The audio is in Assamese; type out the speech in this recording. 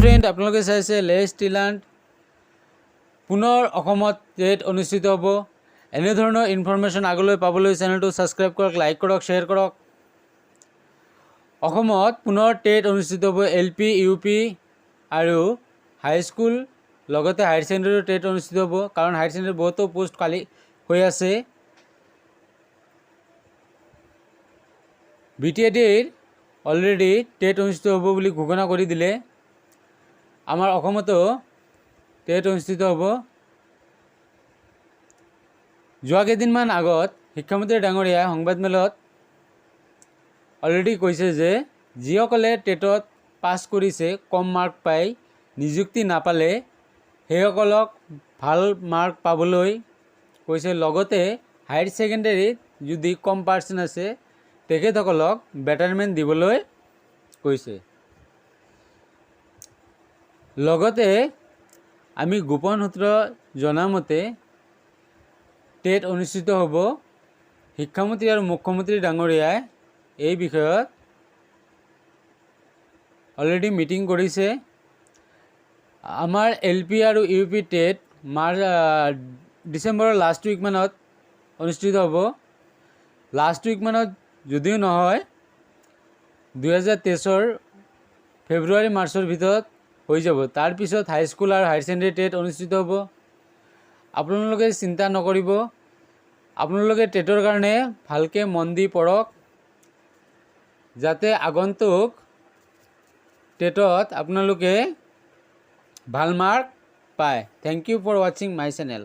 ফ্ৰেণ্ড, আপোনালোকে চাইছে লেছ টিলাণ্ড পুনৰ অসমত টেট অনুষ্ঠিত হ'ব। এনেধৰণৰ ইনফৰমেশ্যন আগলৈ পাবলৈ চেনেলটো ছাবস্ক্ৰাইব কৰক, লাইক কৰক, শ্বেয়াৰ কৰক। অসমত পুনৰ টেট অনুষ্ঠিত হ'ব। LP, UP আৰু হাইস্কুল লগতে হায়াৰ ছেকেণ্ডেৰীৰ টেট অনুষ্ঠিত হ'ব, কাৰণ হায়াৰ ছেকেণ্ডেৰীৰ বহুতো পোষ্ট খালী হৈ আছে। BTEDৰ অলৰেডি টেট অনুষ্ঠিত হ'ব বুলি ঘোষণা কৰি দিলে। আমাৰ অসমতো টেট অনুষ্ঠিত হ'ব। যোৱা কেইদিনমান আগত শিক্ষামন্ত্ৰী ডাঙৰীয়াই সংবাদমেলত অলৰেডি কৈছে যে যিসকলে টেটত পাছ কৰিছে, কম মাৰ্ক পাই নিযুক্তি নাপালে সেইসকলক ভাল মাৰ্ক পাবলৈ কৈছে। লগতে হায়াৰ ছেকেণ্ডেৰীত যদি কম পাৰ্চেণ্ট আছে তেখেতসকলক বেটাৰমেণ্ট দিবলৈ কৈছে। লগতে আমি গোপন সূত্ৰ জনামতে টেট অনুষ্ঠিত হ'ব। শিক্ষামন্ত্ৰী আৰু মুখ্যমন্ত্ৰী ডাঙৰীয়াই এই বিষয়ত অলৰেডি মিটিং কৰিছে। আমাৰ LP আৰু UP টেট ডিচেম্বৰৰ লাষ্ট উইকমানত অনুষ্ঠিত হ'ব। লাষ্ট উইকমানত যদিও নহয়, 2023 ফেব্ৰুৱাৰী মাৰ্চৰ ভিতৰত হৈ যাব। তাৰপিছত হাইস্কুল আৰু হায়াৰ ছেকেণ্ডেৰী টেট অনুষ্ঠিত হ'ব। আপোনালোকে চিন্তা নকৰিব, আপোনালোকে টেটৰ কাৰণে ভালকৈ মন দি পঢ়ক, যাতে আগন্তুক টেটত আপোনালোকে ভাল মাৰ্ক পায়। থেংক ইউ ফৰ ৱাচিং মাই চেনেল।